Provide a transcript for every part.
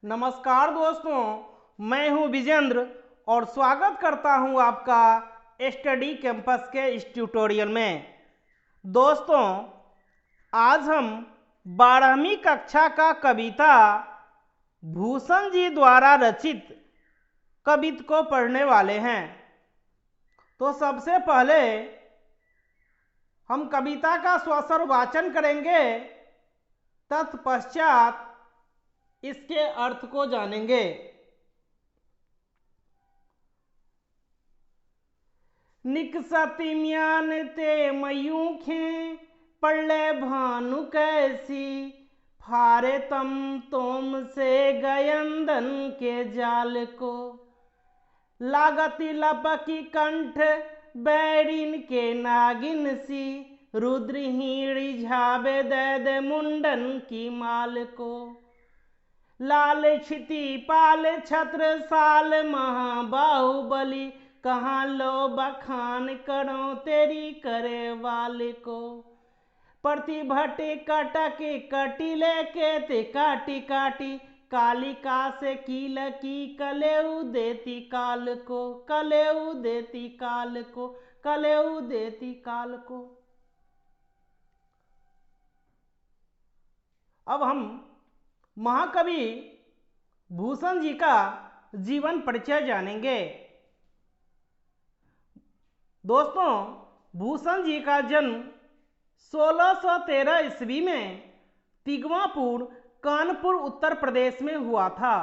नमस्कार दोस्तों, मैं हूं विजेंद्र और स्वागत करता हूं आपका स्टडी कैंपस के इस ट्यूटोरियल में। दोस्तों, आज हम 12वीं कक्षा का कविता भूषण जी द्वारा रचित कविता को पढ़ने वाले हैं। तो सबसे पहले हम कविता का स्वस्वर वाचन करेंगे, तत्पश्चात इसके अर्थ को जानेंगे। निकसती म्यान ते मयूखें पड़ले भानु कैसी, फारे तम तोम से गयंदन के जाल को। लागती लपकी कंठ बैरिन के नागिन सी, रुद्रहीणी झाबे दे मुंडन की माल को। लाल क्षिति पाल छत्र साल महाबाहुबली, कहाँ लो बखान करो तेरी करे वाले को। प्रतिभटे कटक कटिले के ते काटी काटी, कालिका से कील की कलेऊ देती काल को, कलेऊ देती काल को, कलेऊ देती काल को। अब हम महाकवि भूषण जी का जीवन परिचय जानेंगे। दोस्तों, भूषण जी का जन्म 1613 ईस्वी में तिगवापुर, कानपुर, उत्तर प्रदेश में हुआ था।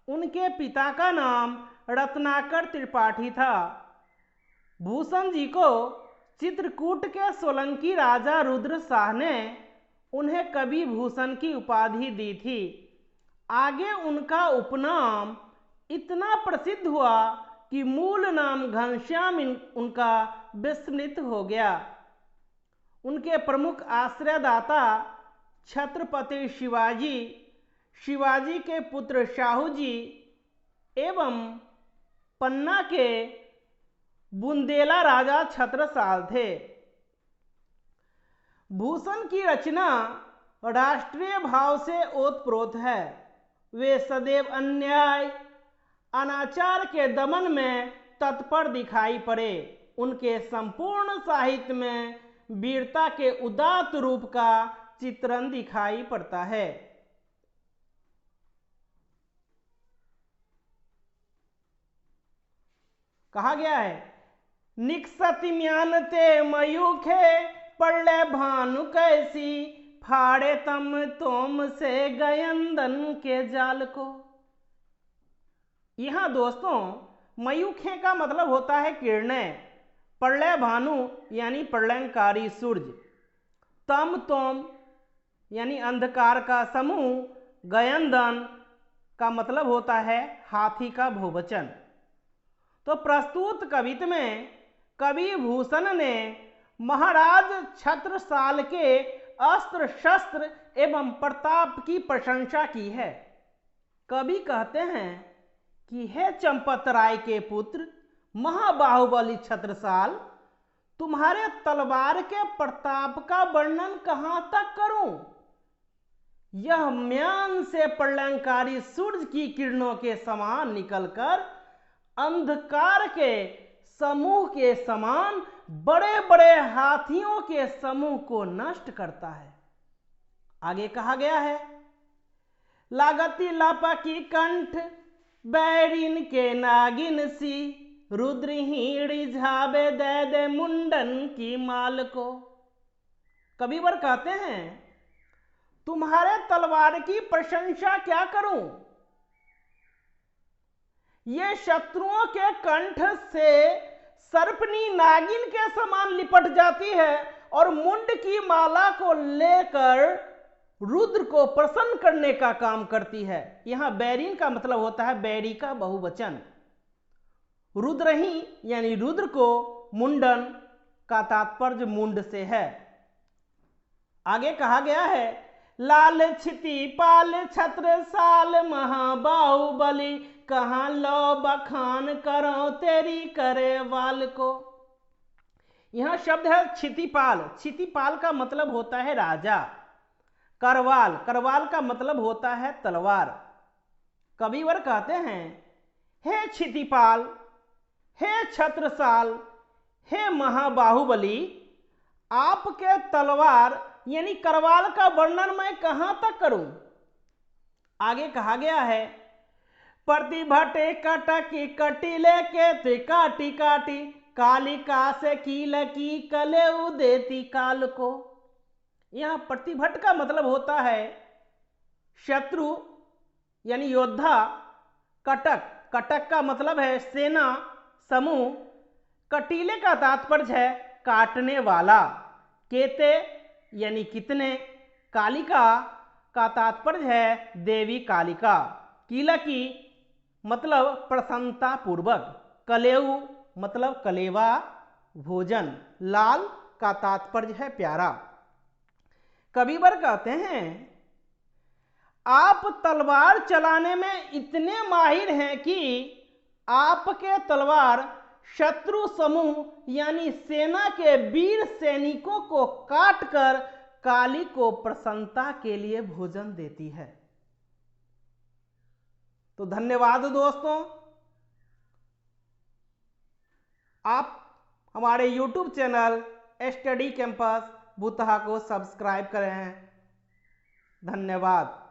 उनके पिता का नाम रत्नाकर त्रिपाठी था। भूषण जी को चित्रकूट के सोलंकी राजा रुद्र शाह ने उन्हें कवि भूषण की उपाधि दी थी। आगे उनका उपनाम इतना प्रसिद्ध हुआ कि मूल नाम घनश्याम उनका विस्मृत हो गया। उनके प्रमुख आश्रयदाता छत्रपति शिवाजी, शिवाजी के पुत्र शाहू जी एवं पन्ना के बुंदेला राजा छत्रसाल थे। भूषण की रचना राष्ट्रीय भाव से ओतप्रोत है। वे सदैव अन्याय अनाचार के दमन में तत्पर दिखाई पड़े। उनके संपूर्ण साहित्य में वीरता के उदात्त रूप का चित्रण दिखाई पड़ता है। कहा गया है, निकसति म्यान ते मयूखे पड़ले भानु कैसी, फाड़े तम तोम से गयंदन के जाल को। यहां दोस्तों, मयूखे का मतलब होता है किरणें, पड़ले भानु यानी प्रलयंकारी सूर्य, तम तोम यानी अंधकार का समूह, गयंदन का मतलब होता है हाथी का बहुवचन। तो प्रस्तुत कविता में कवि भूषण ने महाराज छत्रसाल के अस्त्र शस्त्र एवं प्रताप की प्रशंसा की है। कवि कहते हैं कि हे चंपत राय के पुत्र महाबाहुबली छत्रसाल, तुम्हारे तलवार के प्रताप का वर्णन कहां तक करूं। यह म्यान से प्रलयंकारी सूर्य की किरणों के समान निकलकर अंधकार के समूह के समान बड़े बड़े हाथियों के समूह को नष्ट करता है। आगे कहा गया है, लागती लापकी कंठ बैरिन के नागिन सी, रुद्रहीणी झाबे दे मुंडन की माल को। कविवर कहते हैं, तुम्हारे तलवार की प्रशंसा क्या करूं। ये शत्रुओं के कंठ से सर्पनी नागिन के समान लिपट जाती है और मुंड की माला को लेकर रुद्र को प्रसन्न करने का काम करती है। यहां बैरिन का मतलब होता है बैरी का बहुवचन। रुद्रही यानी रुद्र को, मुंडन का तात्पर्य मुंड से है। आगे कहा गया है, लाल क्षिति पाल छत्र साल महाबाहुबली, कहाँ लो बखान करो तेरी करे वाल को। यहां शब्द है क्षितिपाल। क्षितिपाल का मतलब होता है राजा। करवाल, करवाल का मतलब होता है तलवार। कविवर कहते हैं, हे क्षितिपाल, हे छत्रसाल, हे महाबाहुबली, आपके तलवार यानी करवाल का वर्णन मैं कहां तक करूं। आगे कहा गया है, प्रतिभटे कटकी कटिले के त्रिकाटी काटी, कालिका से कील की कले देती काल को। यहां प्रतिभट का मतलब होता है शत्रु यानी योद्धा, कटक, कटक का मतलब है सेना समूह, कटीले का तात्पर्य है काटने वाला, केते यानी कितने, कालिका का तात्पर्य है देवी कालिका, कीलकी मतलब प्रसन्नता पूर्वक, कलेऊ मतलब कलेवा भोजन, लाल का तात्पर्य है प्यारा। कविवर कहते हैं, आप तलवार चलाने में इतने माहिर हैं कि आपके तलवार शत्रु समूह यानी सेना के वीर सैनिकों को काटकर काली को प्रसन्नता के लिए भोजन देती है। तो धन्यवाद दोस्तों, आप हमारे YouTube चैनल स्टडी कैंपस भूतहा को सब्सक्राइब करें। धन्यवाद।